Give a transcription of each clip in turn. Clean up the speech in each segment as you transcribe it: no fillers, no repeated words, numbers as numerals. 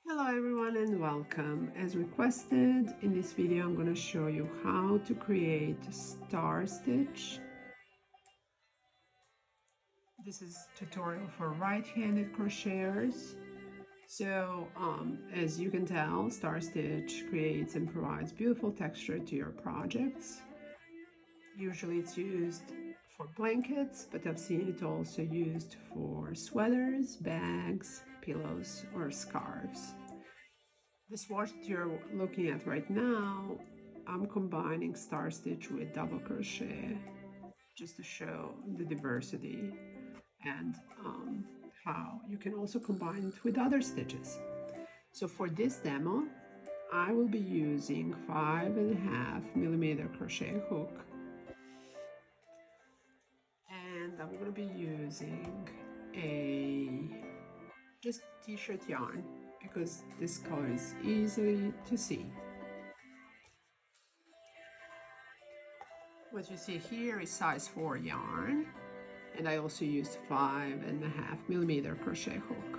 Hello everyone and welcome. As requested, in this video I'm going to show you how to create star stitch. This is tutorial for right-handed crocheters. So as you can tell, star stitch creates and provides beautiful texture to your projects. Usually it's used for blankets, but I've seen it also used for sweaters, bags, pillows, or scarves. The swatch that you're looking at right now, I'm combining star stitch with double crochet just to show the diversity and how you can also combine it with other stitches. So for this demo, I will be using 5.5mm crochet hook, and I'm going to be using a just t-shirt yarn because this color is easy to see. What you see here is size 4 yarn, and I also used 5.5mm crochet hook.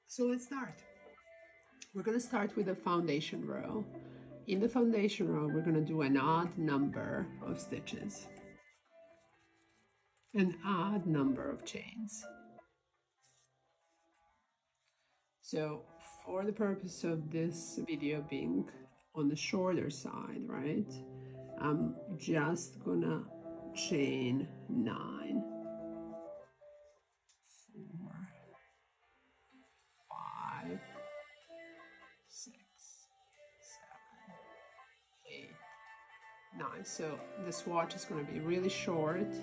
So let's start. We're going to start with the foundation row. In the foundation row, we're going to do an odd number of stitches, an odd number of chains. So for the purpose of this video being on the shorter side, right, I'm just gonna chain 9, 4, 5, 6, 7, 8, 9. So the swatch is going to be really short.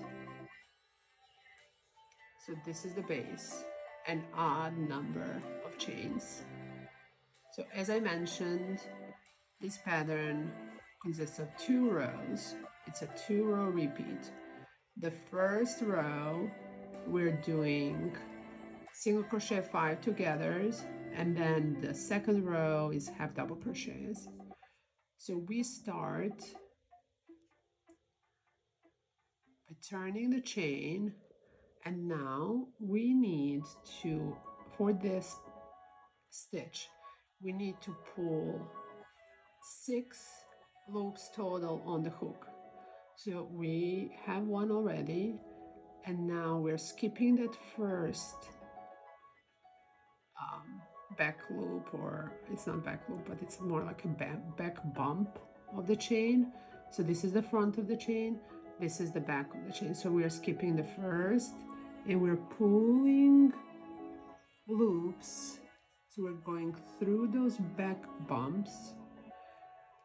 So this is the base, an odd number of chains. So as I mentioned, this pattern consists of 2 rows. It's a 2-row repeat. The first row we're doing single crochet 5 togethers, and then the second row is half double crochets. So we start by turning the chain, and now we need to, for this stitch, we need to pull 6 loops total on the hook. So we have one already, and now we're skipping that first back loop, or it's not back loop, but it's more like a back bump of the chain. So this is the front of the chain, this is the back of the chain. So we are skipping the first, and we're pulling loops. So we're going through those back bumps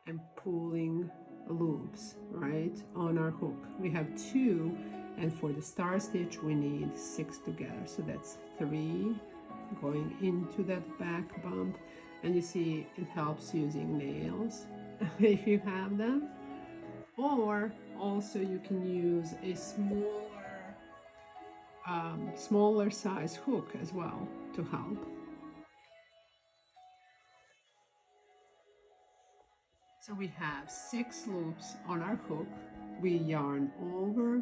and pulling loops right on our hook. We have 2, and for the star stitch we need 6 together. So that's 3 going into that back bump, and you see it helps using nails if you have them, or also you can use a smaller size hook as well to help. So we have 6 loops on our hook. We yarn over,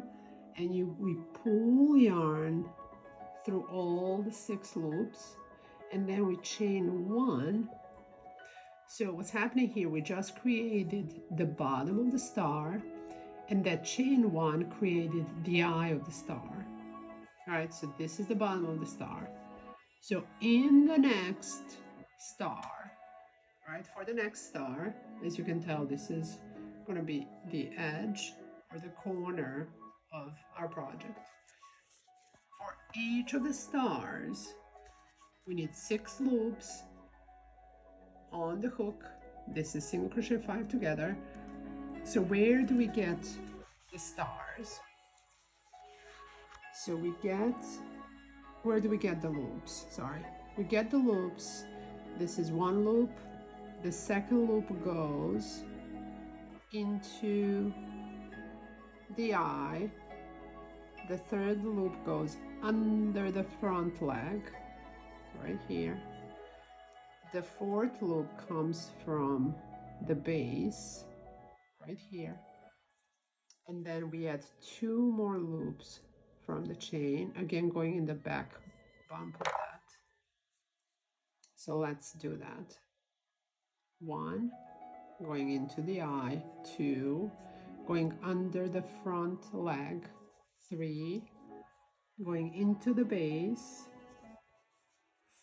and we pull yarn through all the 6 loops, and then we chain 1. So what's happening here, we just created the bottom of the star, and that chain 1 created the eye of the star. All right, so this is the bottom of the star. So in the next star, right, for the next star, as you can tell, this is going to be the edge or the corner of our project. For each of the stars, we need 6 loops on the hook. This is single crochet 5 together. So where do we get the stars? So where do we get the loops? Sorry, we get the loops. This is 1 loop. The second loop goes into the eye. The third loop goes under the front leg, right here. The fourth loop comes from the base, right here. And then we add 2 more loops from the chain, again going in the back bump of that. So let's do that. 1, going into the eye. 2, going under the front leg. 3, going into the base.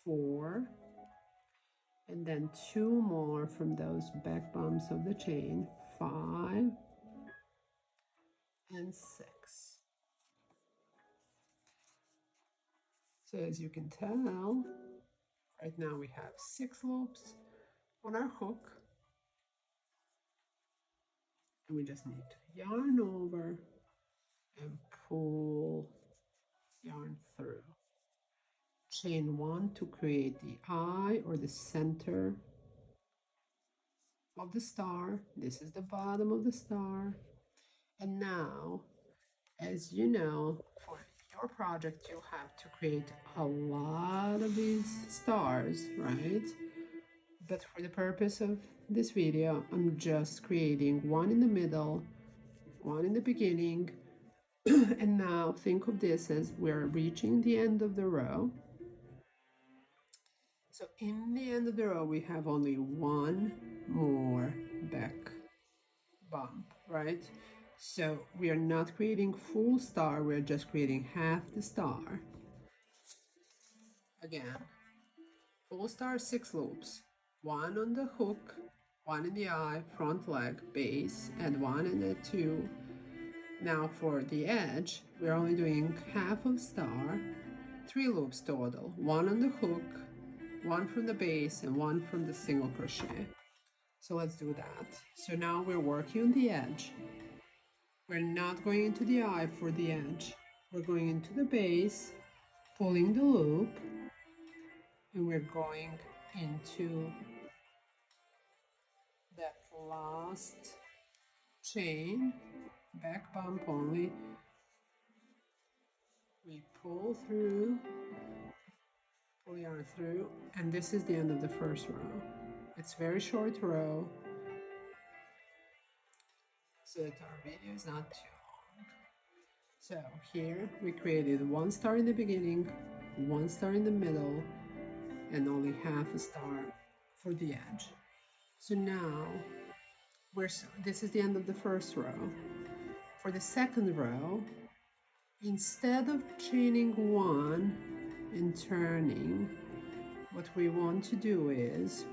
4, and then 2 more from those back bumps of the chain. 5 and 6. So as you can tell, right now we have 6 loops on our hook, and we just need to yarn over and pull yarn through. Chain 1 to create the eye or the center of the star. This is the bottom of the star. And now, as you know, for your project you have to create a lot of these stars, right? But for the purpose of this video, I'm just creating one in the middle, one in the beginning. And now think of this as we're reaching the end of the row. So in the end of the row, we have only one more back bump, right? So we are not creating full star, we're just creating half the star. Again, full star 6 loops, 1 on the hook, 1 in the eye, front leg, base, and 1 in the 2. Now for the edge, we're only doing half of star, 3 loops total, 1 on the hook, 1 from the base, and 1 from the single crochet. So let's do that. So now we're working on the edge. We're not going into the eye for the edge. We're going into the base, pulling the loop, and we're going into that last chain, back bump only. We pull through, pull yarn through, and this is the end of the first row. It's very short row, so that our video is not too long. So here we created 1 star in the beginning, 1 star in the middle, and only half a star for the edge. So now this is the end of the first row. For the second row, instead of chaining 1 and turning, what we want to do is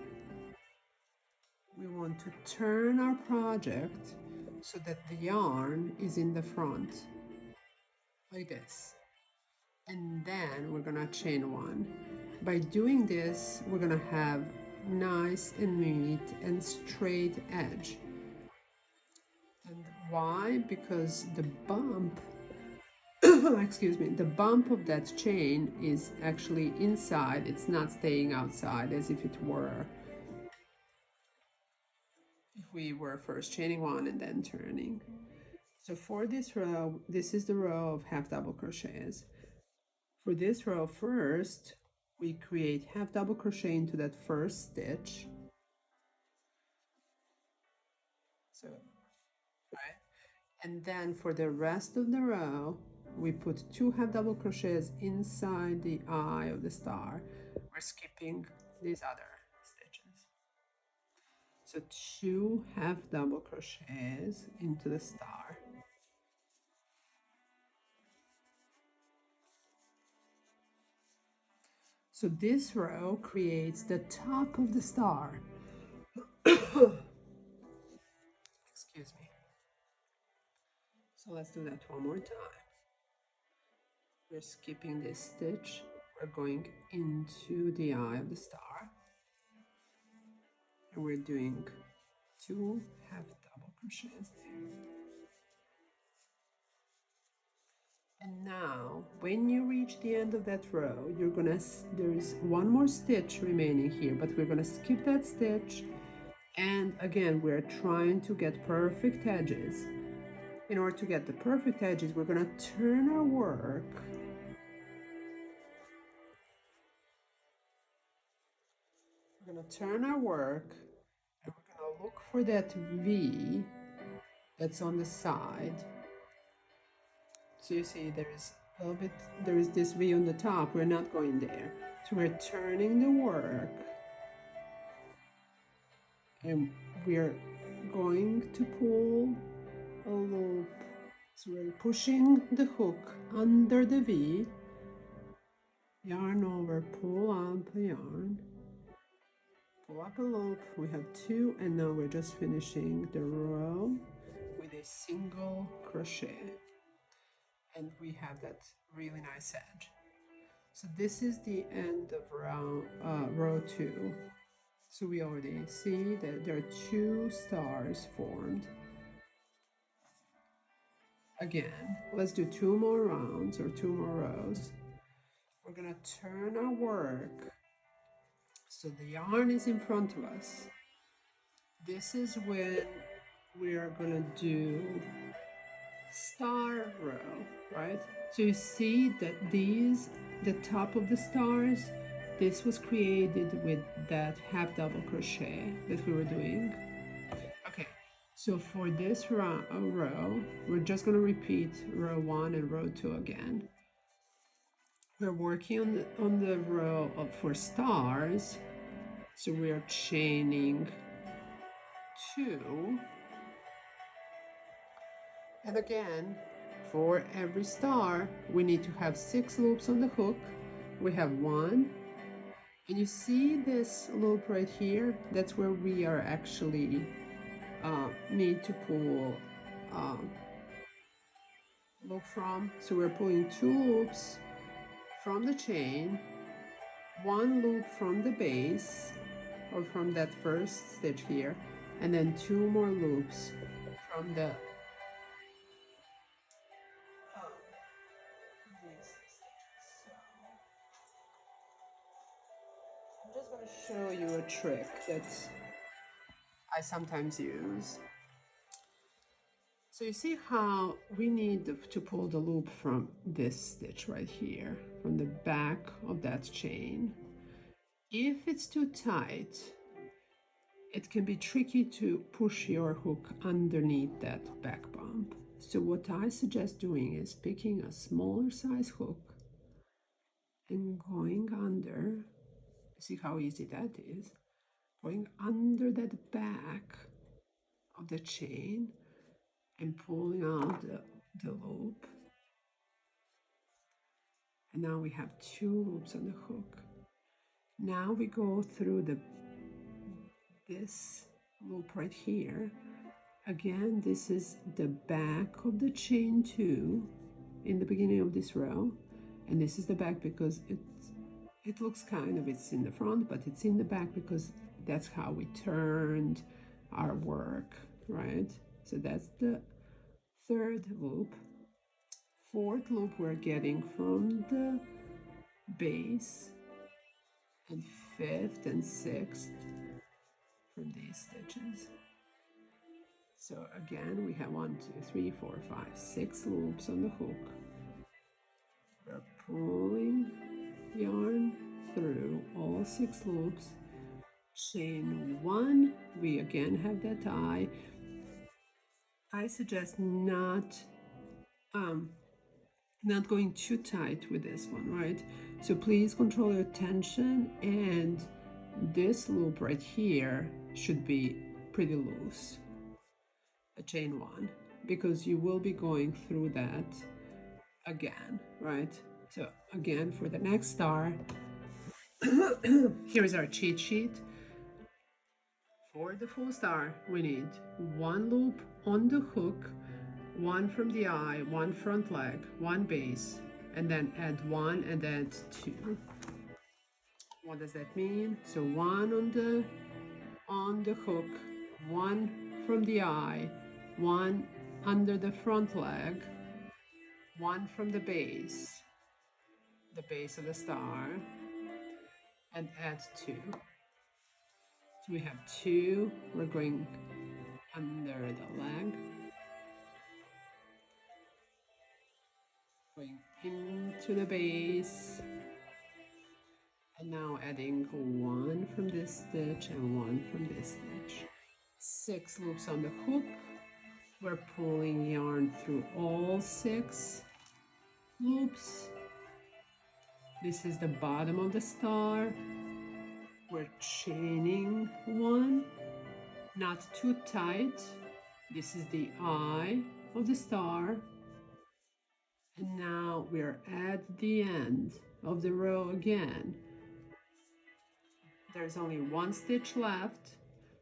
we want to turn our project so that the yarn is in the front, like this. And then we're gonna chain 1. By doing this, we're gonna have nice and neat and straight edge. And why? Because the bump excuse me, the bump of that chain is actually inside. It's not staying outside as if it were, if we were first chaining 1 and then turning. So for this row, this is the row of half double crochets. For this row first, we create half double crochet into that first stitch. So, right? And then for the rest of the row, we put 2 half double crochets inside the eye of the star. We're skipping these other stitches. So 2 half double crochets into the star. So this row creates the top of the star. Excuse me. So let's do that one more time. We're skipping this stitch. We're going into the eye of the star. And we're doing 2 half double crochets there. And now, when you reach the end of that row, there's 1 more stitch remaining here, but we're gonna skip that stitch. And again, we're trying to get perfect edges. In order to get the perfect edges, we're gonna turn our work. We're gonna turn our work, and we're gonna look for that V that's on the side. So you see there's a little bit, there is this V on the top, we're not going there. So we're turning the work and we're going to pull a loop. So we're pushing the hook under the V, yarn over, pull up a yarn, pull up a loop. We have 2, and now we're just finishing the row with a single crochet, and we have that really nice edge. So this is the end of row 2. So we already see that there are 2 stars formed. Again, let's do 2 more rounds or 2 more rows. We're gonna turn our work so the yarn is in front of us. This is when we are gonna do star row, right? So you see that these, the top of the stars, this was created with that half double crochet that we were doing. Okay, so for this row, we're just going to repeat row 1 and row 2 again. We're working on the row for stars, so we are chaining 2, and again, for every star we need to have 6 loops on the hook. We have 1, and you see this loop right here, that's where we are actually need to pull loop from. So we're pulling 2 loops from the chain, 1 loop from the base or from that first stitch here, and then 2 more loops from the these stitches. So I'm just going to show you a trick that I sometimes use. So you see how we need to pull the loop from this stitch right here, from the back of that chain. If it's too tight, it can be tricky to push your hook underneath that back bump. So what I suggest doing is picking a smaller size hook and going under. See how easy that is? Going under that back of the chain and pulling out the loop. And now we have 2 loops on the hook. Now we go through this loop right here. Again, this is the back of the chain 2 in the beginning of this row, and this is the back because it looks kind of, it's in the front, but it's in the back because that's how we turned our work, right? So that's the 3rd loop. 4th loop we're getting from the base, and 5th and 6th from these stitches. So again, we have 1, 2, 3, 4, 5, 6 loops on the hook. We're pulling yarn through all 6 loops. Chain 1, we again have that eye. I suggest not going too tight with this one, right? So please control your tension, and this loop right here should be pretty loose, a chain 1, because you will be going through that again, right? So again, for the next star, here's our cheat sheet. For the full star, we need 1 loop on the hook, 1 from the eye, 1 front leg, 1 base, and then add 1 and add 2. What does that mean? So 1 on the hook, 1 from the eye, 1 under the front leg, 1 from the base of the star, and add 2. So we have 2, we're going under the leg, going into the base, and now adding 1 from this stitch and 1 from this stitch. 6 loops on the hook. We're pulling yarn through all 6 loops. This is the bottom of the star. We're chaining one, not too tight. This is the eye of the star. And now we're at the end of the row again. There's only one stitch left.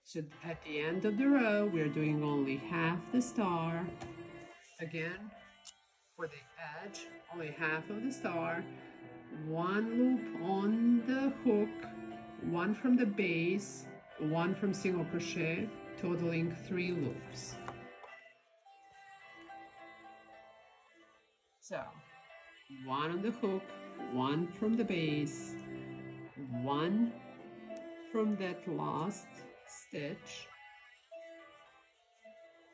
So at the end of the row, we're doing only half the star. Again, for the edge, only half of the star. One loop on the hook, one from the base, one from single crochet, totaling 3 loops. So, one on the hook, one from the base, one from that last stitch,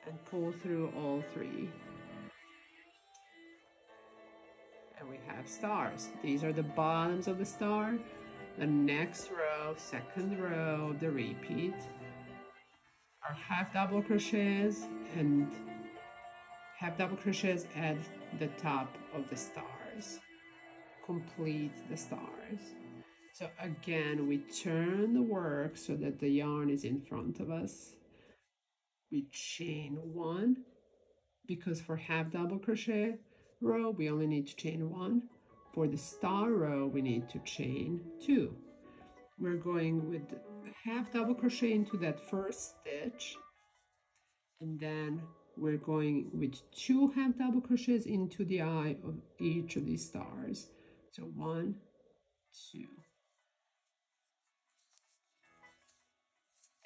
and pull through all 3. And we have stars. These are the bottoms of the star. The next row, second row, the repeat are half double crochets and half double crochets at the top of the stars. Complete the stars. So again, we turn the work so that the yarn is in front of us. We chain 1, because for half double crochet row, we only need to chain 1. For the star row, we need to chain 2. We're going with half double crochet into that first stitch, and then we're going with 2 half double crochets into the eye of each of these stars. So 1, 2.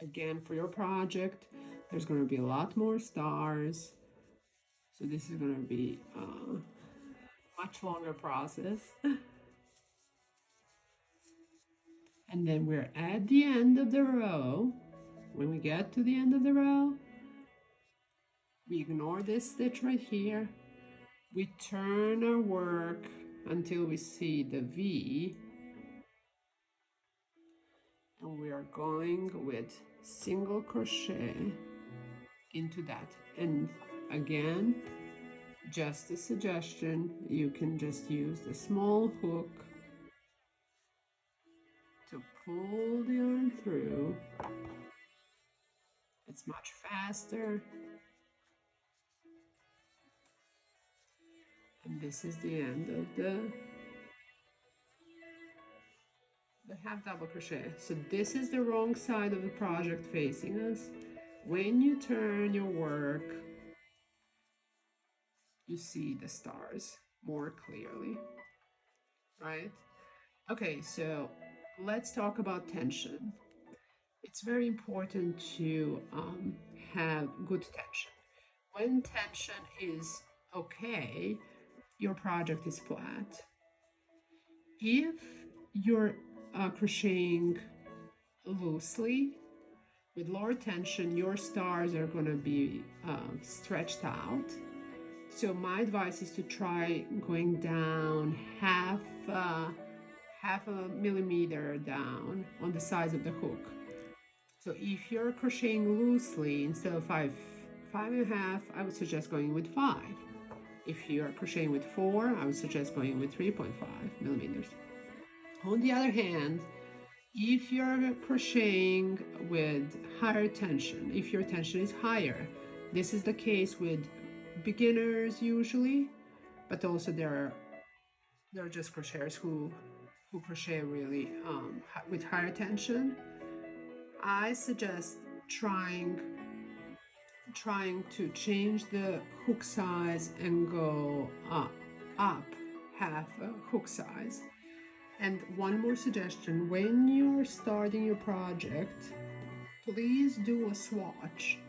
Again, for your project, there's going to be a lot more stars. So this is going to be a much longer process. And then we're at the end of the row. When we get to the end of the row, we ignore this stitch right here. We turn our work until we see the V. And we are going with single crochet into that. And again, just a suggestion, you can just use the small hook to pull the yarn through. It's much faster. And this is the end of the half double crochet. So this is the wrong side of the project facing us. When you turn your work, you see the stars more clearly, right? Okay, so let's talk about tension. It's very important to have good tension. When tension is okay, your project is flat. If you're crocheting loosely with lower tension, your stars are going to be stretched out. So my advice is to try going down half a millimeter down on the size of the hook. So if you're crocheting loosely, instead of 5.5, I would suggest going with 5. If you are crocheting with 4, I would suggest going with 3.5 millimeters. On the other hand, if you're crocheting with higher tension, if your tension is higher, this is the case with beginners usually, but also there are just crocheters who crochet really with higher tension. I suggest trying to change the hook size and go up half a hook size. And one more suggestion, when you're starting your project, please do a swatch.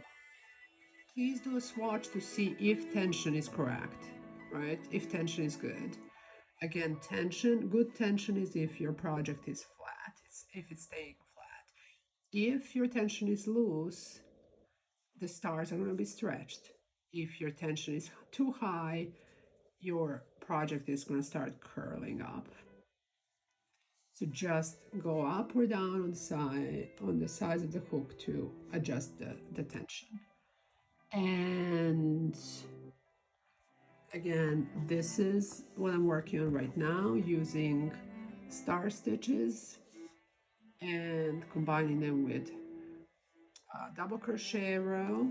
Please do a swatch to see if tension is correct, right? If tension is good. Again, good tension is if your project is flat, if it's staying flat. If your tension is loose, the stars are going to be stretched. If your tension is too high, your project is going to start curling up. So just go up or down on the size of the hook to adjust the tension. And Again, this is what I'm working on right now, using star stitches and combining them with a double crochet row.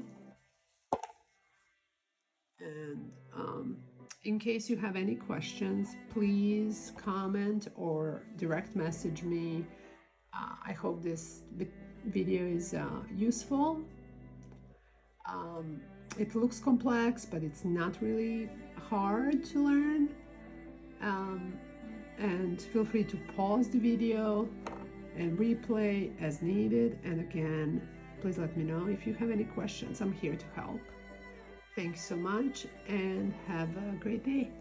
And in case you have any questions, please comment or direct message me. I hope this video is useful. It looks complex, but it's not really hard to learn. And feel free to pause the video and replay as needed. And again, please let me know if you have any questions. I'm here to help. Thanks so much and have a great day.